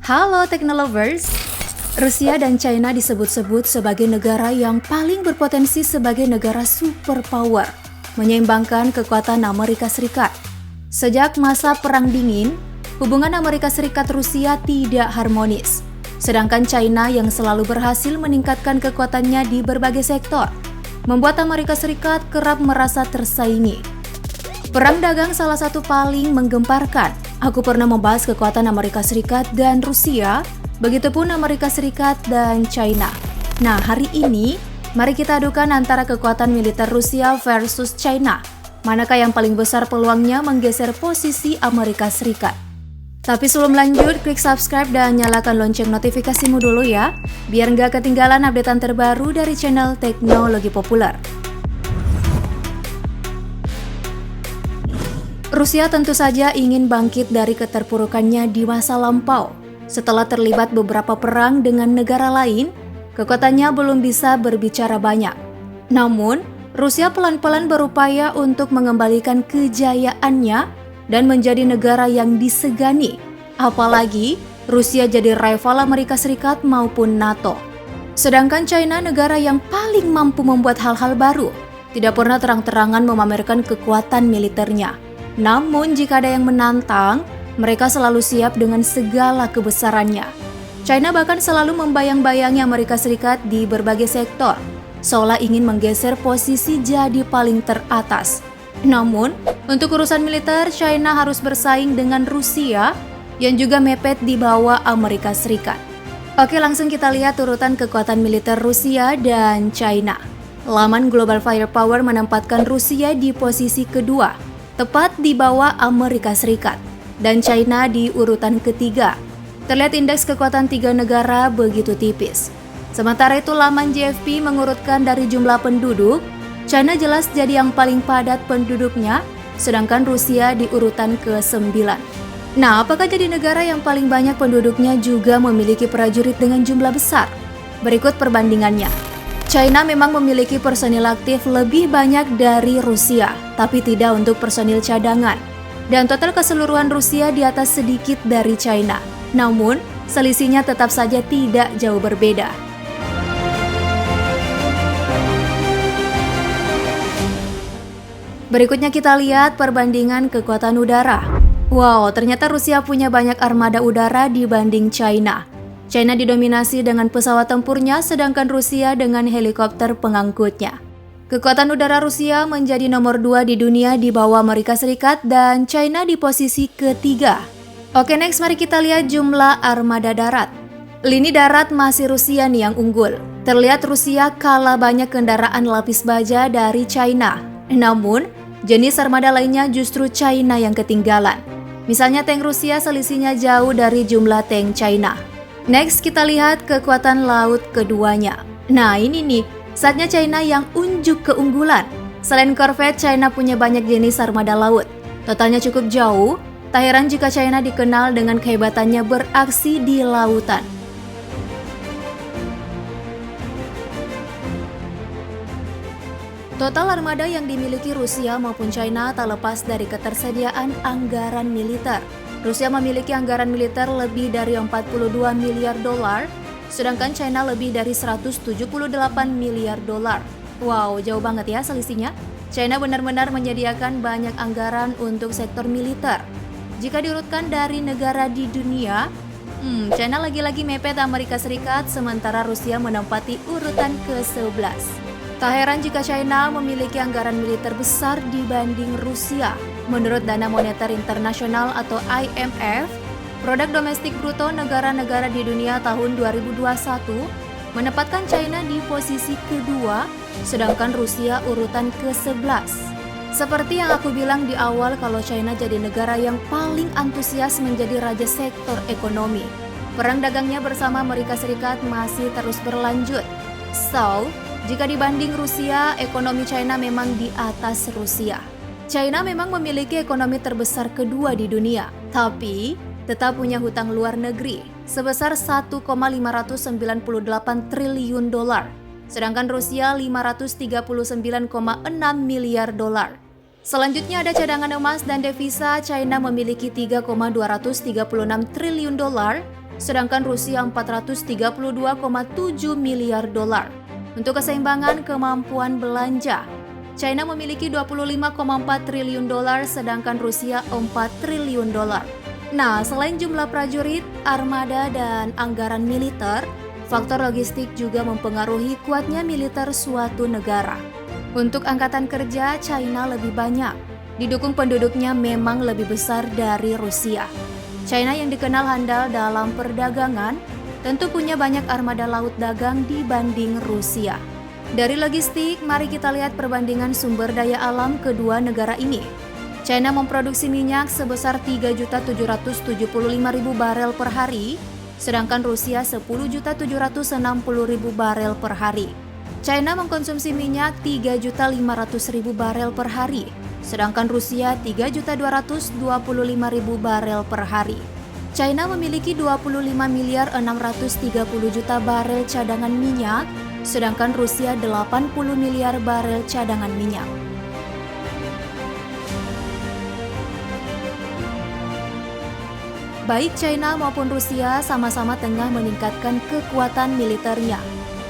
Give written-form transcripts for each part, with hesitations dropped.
Halo Technolovers, Rusia dan China disebut-sebut sebagai negara yang paling berpotensi sebagai negara superpower, menyeimbangkan kekuatan Amerika Serikat. Sejak masa Perang Dingin, hubungan Amerika Serikat-Rusia tidak harmonis, sedangkan China yang selalu berhasil meningkatkan kekuatannya di berbagai sektor, membuat Amerika Serikat kerap merasa tersaingi. Perang dagang salah satu paling menggemparkan. Aku pernah membahas kekuatan Amerika Serikat dan Rusia, begitupun Amerika Serikat dan China. Nah, hari ini, mari kita adukan antara kekuatan militer Rusia versus China. Manakah yang paling besar peluangnya menggeser posisi Amerika Serikat? Tapi sebelum lanjut, klik subscribe dan nyalakan lonceng notifikasimu dulu ya, biar nggak ketinggalan updatean terbaru dari channel Teknologi Populer. Rusia tentu saja ingin bangkit dari keterpurukannya di masa lampau. Setelah terlibat beberapa perang dengan negara lain, kekuatannya belum bisa berbicara banyak. Namun, Rusia pelan-pelan berupaya untuk mengembalikan kejayaannya dan menjadi negara yang disegani. Apalagi, Rusia jadi rival Amerika Serikat maupun NATO. Sedangkan China negara yang paling mampu membuat hal-hal baru, tidak pernah terang-terangan memamerkan kekuatan militernya. Namun jika ada yang menantang, mereka selalu siap dengan segala kebesarannya. China bahkan selalu membayang-bayangi Amerika Serikat di berbagai sektor, seolah ingin menggeser posisi jadi paling teratas. Namun, untuk urusan militer, China harus bersaing dengan Rusia yang juga mepet di bawah Amerika Serikat. Oke, langsung kita lihat urutan kekuatan militer Rusia dan China. Laman Global Firepower menempatkan Rusia di posisi kedua, tepat di bawah Amerika Serikat, dan China di urutan ketiga. Terlihat indeks kekuatan tiga negara begitu tipis. Sementara itu laman JFP mengurutkan dari jumlah penduduk, China jelas jadi yang paling padat penduduknya, sedangkan Rusia di urutan ke-9. Nah, apakah jadi negara yang paling banyak penduduknya juga memiliki prajurit dengan jumlah besar? Berikut perbandingannya. China memang memiliki personil aktif lebih banyak dari Rusia, tapi tidak untuk personil cadangan. Dan total keseluruhan Rusia di atas sedikit dari China. Namun, selisihnya tetap saja tidak jauh berbeda. Berikutnya kita lihat perbandingan kekuatan udara. Wow, ternyata Rusia punya banyak armada udara dibanding China. China didominasi dengan pesawat tempurnya, sedangkan Rusia dengan helikopter pengangkutnya. Kekuatan udara Rusia menjadi nomor 2 di dunia di bawah Amerika Serikat dan China di posisi ketiga. Oke, next mari kita lihat jumlah armada darat. Lini darat masih Rusia nih yang unggul. Terlihat Rusia kalah banyak kendaraan lapis baja dari China. Namun, jenis armada lainnya justru China yang ketinggalan. Misalnya tank Rusia selisihnya jauh dari jumlah tank China. Next kita lihat kekuatan laut keduanya. Nah ini nih, saatnya China yang unjuk keunggulan. Selain korvet, China punya banyak jenis armada laut. Totalnya cukup jauh, tak heran jika China dikenal dengan kehebatannya beraksi di lautan. Total armada yang dimiliki Rusia maupun China tak lepas dari ketersediaan anggaran militer. Rusia memiliki anggaran militer lebih dari 42 miliar dolar, sedangkan China lebih dari 178 miliar dolar. Wow, jauh banget ya selisihnya. China benar-benar menyediakan banyak anggaran untuk sektor militer. Jika diurutkan dari negara di dunia, China lagi-lagi mepet Amerika Serikat, sementara Rusia menempati urutan ke-11. Tak heran jika China memiliki anggaran militer besar dibanding Rusia. Menurut Dana Moneter Internasional atau IMF, produk domestik bruto negara-negara di dunia tahun 2021 menempatkan China di posisi kedua, sedangkan Rusia urutan ke-11. Seperti yang aku bilang di awal kalau China jadi negara yang paling antusias menjadi raja sektor ekonomi. Perang dagangnya bersama Amerika Serikat masih terus berlanjut. So, jika dibanding Rusia, ekonomi China memang di atas Rusia. China memang memiliki ekonomi terbesar kedua di dunia, tapi tetap punya hutang luar negeri sebesar 1,598 triliun dolar, sedangkan Rusia 539,6 miliar dolar. Selanjutnya ada cadangan emas dan devisa. China memiliki 3,236 triliun dolar, sedangkan Rusia 432,7 miliar dolar. Untuk keseimbangan kemampuan belanja, China memiliki 25,4 triliun dolar sedangkan Rusia 4 triliun dolar. Nah, selain jumlah prajurit, armada, dan anggaran militer, faktor logistik juga mempengaruhi kuatnya militer suatu negara. Untuk angkatan kerja, China lebih banyak. Didukung penduduknya memang lebih besar dari Rusia. China yang dikenal handal dalam perdagangan, tentu punya banyak armada laut dagang dibanding Rusia. Dari logistik, mari kita lihat perbandingan sumber daya alam kedua negara ini. China memproduksi minyak sebesar 3.775.000 barel per hari, sedangkan Rusia 10.760.000 barel per hari. China mengkonsumsi minyak 3.500.000 barel per hari, sedangkan Rusia 3.225.000 barel per hari. China memiliki 25.630.000.000 barel cadangan minyak, sedangkan Rusia 80 miliar barel cadangan minyak. Baik China maupun Rusia sama-sama tengah meningkatkan kekuatan militernya.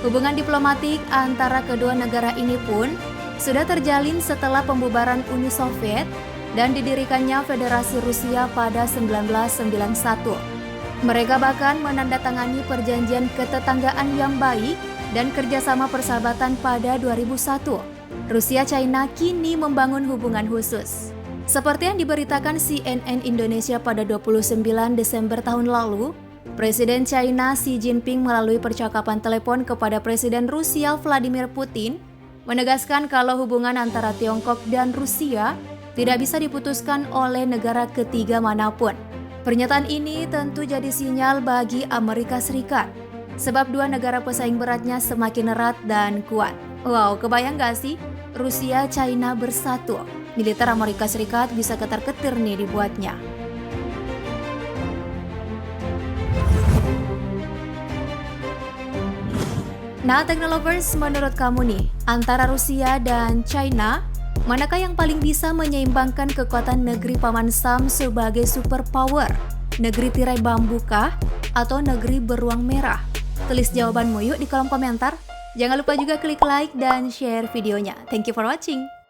Hubungan diplomatik antara kedua negara ini pun sudah terjalin setelah pembubaran Uni Soviet dan didirikannya Federasi Rusia pada 1991. Mereka bahkan menandatangani perjanjian ketetanggaan yang baik dan kerjasama persahabatan pada 2001. Rusia-China kini membangun hubungan khusus. Seperti yang diberitakan CNN Indonesia pada 29 Desember tahun lalu, Presiden China Xi Jinping melalui percakapan telepon kepada Presiden Rusia Vladimir Putin menegaskan kalau hubungan antara Tiongkok dan Rusia tidak bisa diputuskan oleh negara ketiga manapun. Pernyataan ini tentu jadi sinyal bagi Amerika Serikat, sebab dua negara pesaing beratnya semakin erat dan kuat. Wow, kebayang gak sih? Rusia, China bersatu. Militer Amerika Serikat bisa ketar-ketir nih dibuatnya. Nah, Teknolovers, menurut kamu nih, antara Rusia dan China, manakah yang paling bisa menyeimbangkan kekuatan negeri Paman Sam sebagai superpower? Negeri tirai bambu kah? Atau negeri beruang merah? Tulis jawabanmu yuk di kolom komentar. Jangan lupa juga klik like dan share videonya. Thank you for watching.